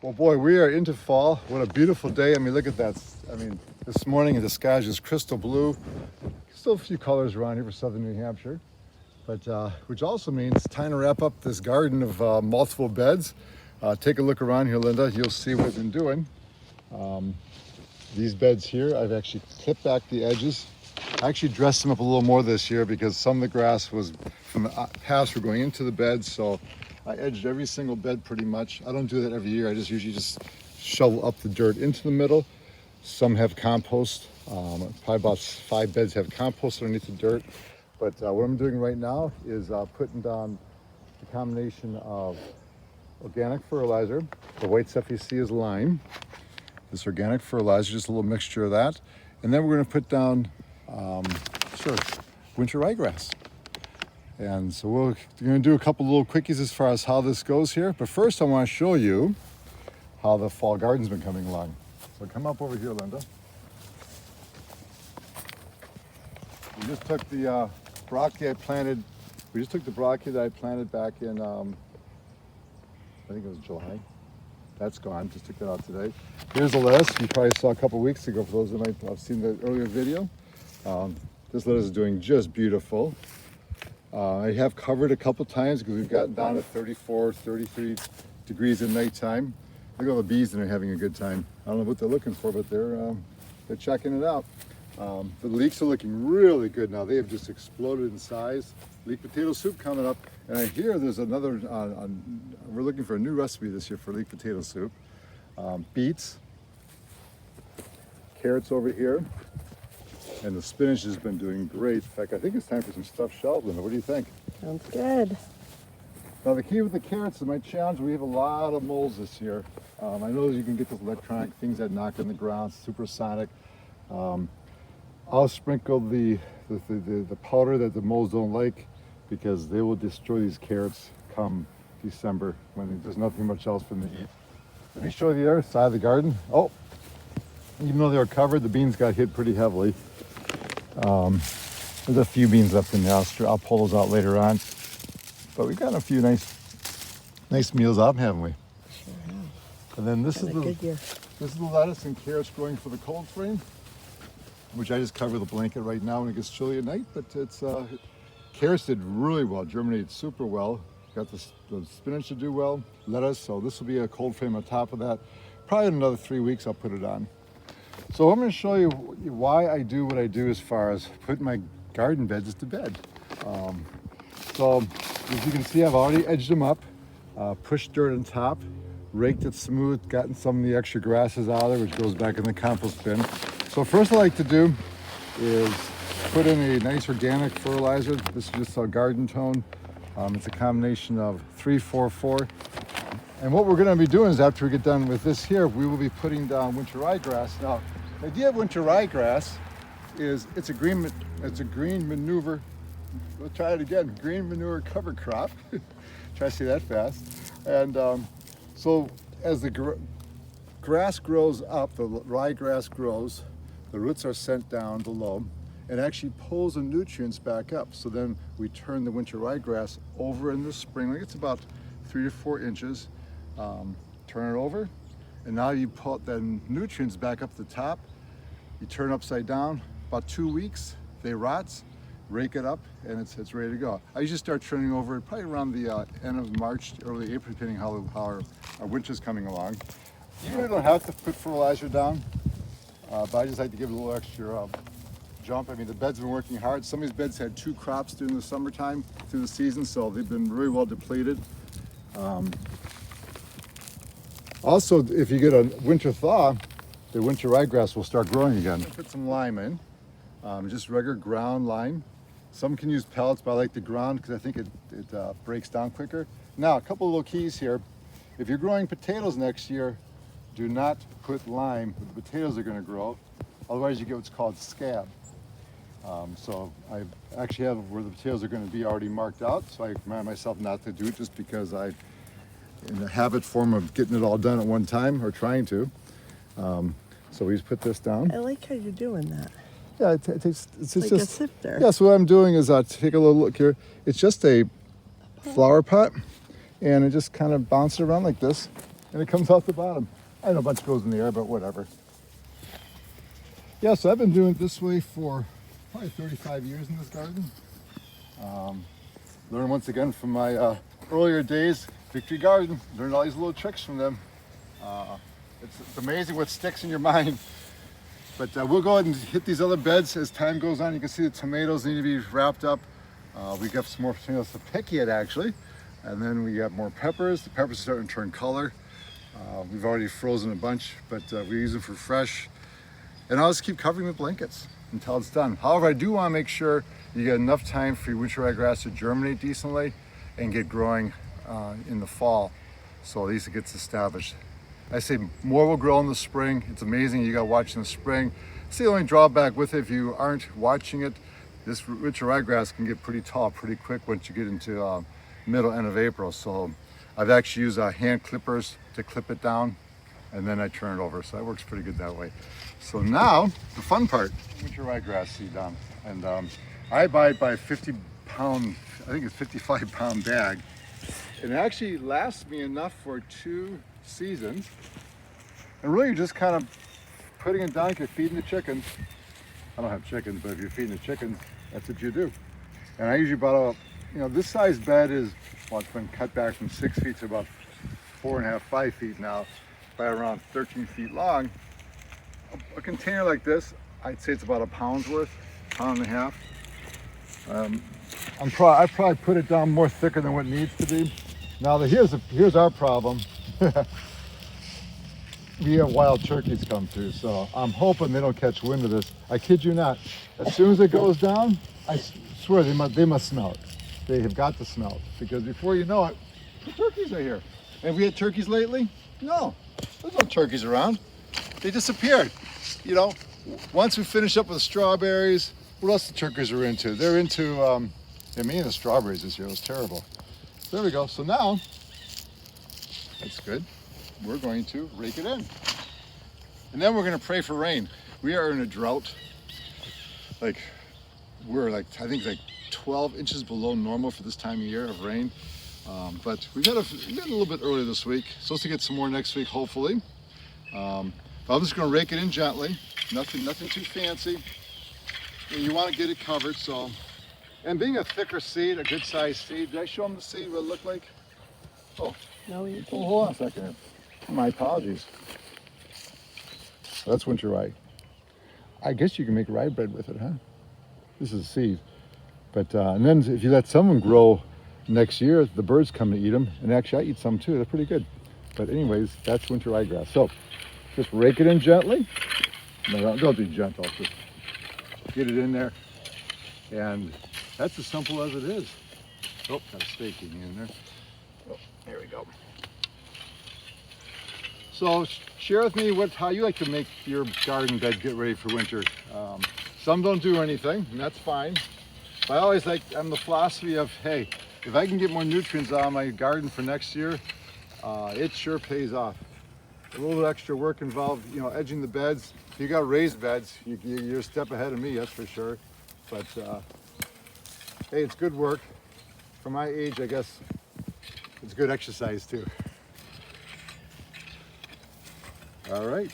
Well, boy, we are into fall. What a beautiful day. I mean, look at that. I mean, this morning the sky is just crystal blue. Still a few colors around here for southern New Hampshire, but which also means it's time to wrap up this garden of multiple beds. Take a look around here, Linda. You'll see what I've been doing. These beds here, I've actually clipped back the edges. I actually dressed them up a little more this year because some of the grass was from the pasture going into the beds, so I edged every single bed pretty much. I don't do that every year. I usually shovel up the dirt into the middle. Some have compost. Probably about 5 beds have compost underneath the dirt. But what I'm doing right now is putting down a combination of organic fertilizer. The white stuff you see is lime. This organic fertilizer, just a little mixture of that. And then we're going to put down winter ryegrass. And so we're going to do a couple little quickies as far as how this goes here. But first I want to show you how the fall garden's been coming along. So come up over here, Linda. We just took the broccoli I planted. We just took the broccoli that I planted back in, I think it was July. That's gone, just took that out today. Here's the lettuce you probably saw a couple weeks ago for those that might have seen the earlier video. This lettuce is doing just beautiful. I have covered a couple times because we've gotten down to 34, 33 degrees at nighttime. Look at all the bees that are having a good time. I don't know what they're looking for, but they're checking it out. The leeks are looking really good now. They have just exploded in size. Leek potato soup coming up. And I hear there's another, we're looking for a new recipe this year for leek potato soup. Beets, carrots over here. And the spinach has been doing great. In fact, I think it's time for some stuffed shells, Linda. What do you think? Sounds good. Now the key with the carrots is my challenge. We have a lot of moles this year. I know you can get those electronic things that knock in the ground, supersonic. I'll sprinkle the powder that the moles don't like because they will destroy these carrots come December when there's nothing much else for them to eat. Let me show you the other side of the garden. Oh, even though they were covered, the beans got hit pretty heavily. There's a few beans left in there. I'll pull those out later on. But we've got a few nice meals out, haven't we? Sure have. And then this is the lettuce and carrots growing for the cold frame, which I just cover the blanket right now when it gets chilly at night. But it's carrots did really well, germinated super well. Got the spinach to do well, lettuce. So this will be a cold frame on top of that. Probably in another 3 weeks I'll put it on. So I'm going to show you why I do what I do as far as putting my garden beds to bed. So as you can see, I've already edged them up, pushed dirt on top, raked it smooth, gotten some of the extra grasses out of there, which goes back in the compost bin. So first I like to do is put in a nice organic fertilizer. This is just a garden tone. It's a combination of 3-4-4. And what we're going to be doing is after we get done with this here, we will be putting down winter ryegrass. Now, the idea of winter ryegrass is it's a green manure. We'll try it again. Green manure cover crop. Try to say that fast. And so as the grass grows up, the ryegrass grows, the roots are sent down below and actually pulls the nutrients back up. So then we turn the winter ryegrass over in the spring. It's about 3 to 4 inches. Turn it over, and now you put the nutrients back up the top. You turn upside down. About 2 weeks, they rot. Rake it up, and it's ready to go. I usually start turning over it probably around the end of March, early April, depending how our winter's coming along. You really don't have to put fertilizer down, but I just like to give it a little extra jump. I mean, the beds have been working hard. Some of these beds had 2 crops during the summertime through the season, so they've been really well depleted. Also, if you get a winter thaw, the winter ryegrass will start growing again. Put some lime in, just regular ground lime. Some can use pellets, but I like the ground because I think it breaks down quicker. Now, a couple of little keys here. If you're growing potatoes next year, do not put lime where the potatoes are going to grow. Otherwise, you get what's called scab. So I actually have where the potatoes are going to be already marked out. So I remind myself not to do it just because I'm in the habit form of getting it all done at one time or trying to. So we just put this down. I like how you're doing that. Yeah, it's like just a sifter. Yeah, so what I'm doing is take a little look here. It's just a flower pot, and it just kind of bounces around like this. and it comes out the bottom. I know a bunch goes in the air, but whatever. Yeah, so I've been doing it this way for probably 35 years in this garden. Learned once again from my earlier days, Victory Garden. Learned all these little tricks from them. It's amazing what sticks in your mind. But we'll go ahead and hit these other beds as time goes on. You can see the tomatoes need to be wrapped up. We got some more tomatoes to pick yet, actually. And then we got more peppers. The peppers are starting to turn color. We've already frozen a bunch, but we use them for fresh. And I'll just keep covering with blankets until it's done. However, I do want to make sure you get enough time for your winter ryegrass to germinate decently and get growing in the fall, so at least it gets established. I say more will grow in the spring. It's amazing you got watching the spring. It's the only drawback with it. If you aren't watching it, this winter ryegrass can get pretty tall pretty quick once you get into middle, end of April. So I've actually used hand clippers to clip it down, and then I turn it over. So that works pretty good that way. So now, the fun part, winter ryegrass seed down. And I buy it by a 50-pound, I think it's 55-pound bag. It actually lasts me enough for 2 seasons. And really, you're just kind of putting it down, you're feeding the chickens. I don't have chickens, but if you're feeding the chickens, that's what you do. And I usually bought this size bed is, well, it's been cut back from 6 feet to about 4.5, 5 feet now, by around 13 feet long. A container like this, I'd say it's about a pound's worth, pound and a half. I probably put it down more thicker than what it needs to be. Now here's our problem. We have wild turkeys come through, so I'm hoping they don't catch wind of this. I kid you not. As soon as it goes down, I swear they must smell it. They have got to smell it, because before you know it, the turkeys are here. Have we had turkeys lately? No, there's no turkeys around. They disappeared. You know, once we finish up with the strawberries, what else the turkeys are into? They're into, the strawberries this year. It was terrible. There we go. So now, that's good. We're going to rake it in. And then we're going to pray for rain. We are in a drought. We're I think 12 inches below normal for this time of year of rain. But we got a little bit earlier this week. Supposed to get some more next week, hopefully. But I'm just going to rake it in gently. Nothing too fancy. And you want to get it covered, so. And being a thicker seed, a good sized seed, did I show them the seed, what it looked like? Oh, No, you oh, hold on a second. My apologies. That's winter rye. I guess you can make rye bread with it, huh? This is a seed. But, and then if you let some of them grow next year, the birds come to eat them. And actually I eat some too, they're pretty good. But anyways, that's winter ryegrass. So, just rake it in gently. No, don't be gentle, just get it in there. And that's as simple as it is. Oh, got a stake in there. Oh, there we go. So share with me how you like to make your garden bed get ready for winter. Some don't do anything, and that's fine. But I always I'm the philosophy of, hey, if I can get more nutrients out of my garden for next year, it sure pays off. A little extra work involved, edging the beds. If you got raised beds, you're a step ahead of me, that's for sure. But hey, it's good work. For my age, I guess it's good exercise too. All right.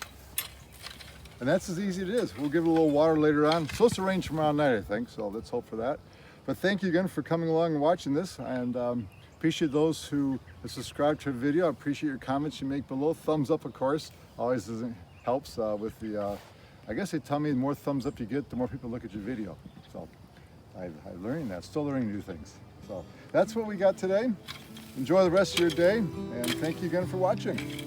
And that's as easy as it is. We'll give it a little water later on. It's supposed to rain tomorrow night, I think, so let's hope for that. But thank you again for coming along and watching this, and appreciate those who have subscribed to the video. I appreciate your comments you make below. Thumbs up, of course, always helps with the, I guess they tell me the more thumbs up you get, the more people look at your video. So I'm learning that, still learning new things. So that's what we got today. Enjoy the rest of your day, and thank you again for watching.